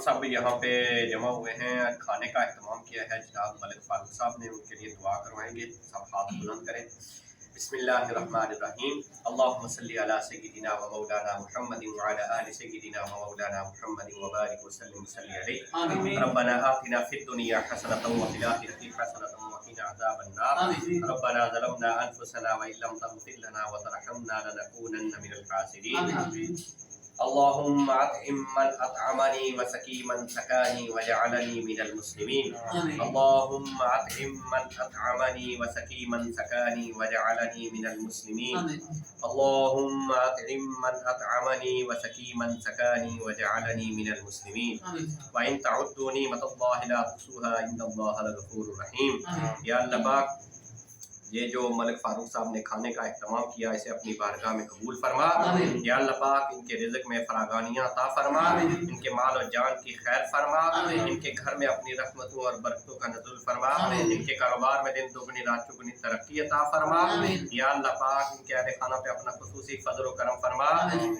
صاحب یہاں پہ جمع ہوئے ہیں، کھانے کا اہتمام کیا ہے جناب ملک فاروق صاحب نے، ان کے لیے دعا کروائیں گے، سب ہاتھ بلند کریں۔ بسم اللہ الرحمن الرحیم، اللہم صلی علی سیدنا و مولانا محمد وعلی آل سیدنا و مولانا محمد وبارک وسلم صلی علیہ۔ ربنا آتنا فی الدنیا حسنۃ وفی الآخرۃ حسنۃ وقنا عذاب النار۔ ربنا ظلمنا انفسنا وان لم تغفر لنا وترحمنا لنکونن من الخاسرین۔ اللهم اطعم من اطعمني وسقي من سقاني وجعلني من المسلمين۔ اللهم اطعم من اطعمني وسقي من سقاني وجعلني من المسلمين۔ اللهم اطعم من اطعمني وسقي من سقاني وجعلني من المسلمين۔ وان تعدوا نعمة الله لا تحصوها ان الله لغفور رحيم۔ یا اللہ پاک، یہ جو ملک فاروق صاحب نے کھانے کا اہتمام کیا، اسے اپنی بارگاہ میں قبول فرما۔ یا اللہ پاک، ان کے رزق میں فراغانیاں عطا فرما، ان کے مال و جان کی خیر فرما، ان کے گھر میں اپنی رحمتوں اور برکتوں کا نزول فرما، ان کے کاروبار میں دن دگنی رات چگنی ترقی عطا فرما۔ یا اللہ پاک، ان کے اہل خانہ پہ اپنا خصوصی فضل و کرم فرما،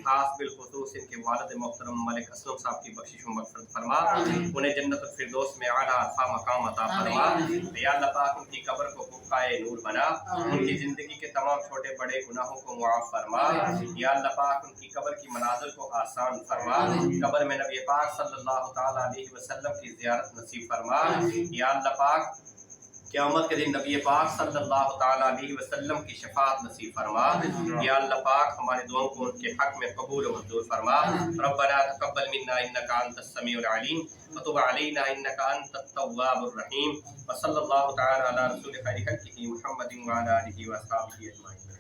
خاص بالخصوص ان کے والد محترم ملک اسلم صاحب کی بخشش و مغفرت فرما، انہیں جنت الفردوس میں اعلیٰ عرفہ مقام عطا فرما۔ یا اللہ پاک، ان کی قبر کو بقائے نور بنا، ان کی زندگی کے تمام چھوٹے بڑے گناہوں کو معاف فرما۔ یا اللہ پاک، ان کی قبر کی منازل کو آسان فرما، قبر میں نبی پاک صلی اللہ تعالیٰ علیہ وسلم کی زیارت نصیب فرما۔ یا اللہ پاک، قیامت کے دن نبی پاک صلی اللہ تعالیٰ علیہ وسلم کی شفاعت نصیب فرما۔ یا اللہ پاک، ہمارے دعاؤں کو ان کے حق میں قبول و منظور فرما۔ ربنا تقبل منا انک انت السمیع العلیم وتب علینا انک انت التواب الرحیم، وصلی اللہ تعالیٰ علی رسول خیر خلقہ محمد وعلی آلہ واصحابہ اجمعین۔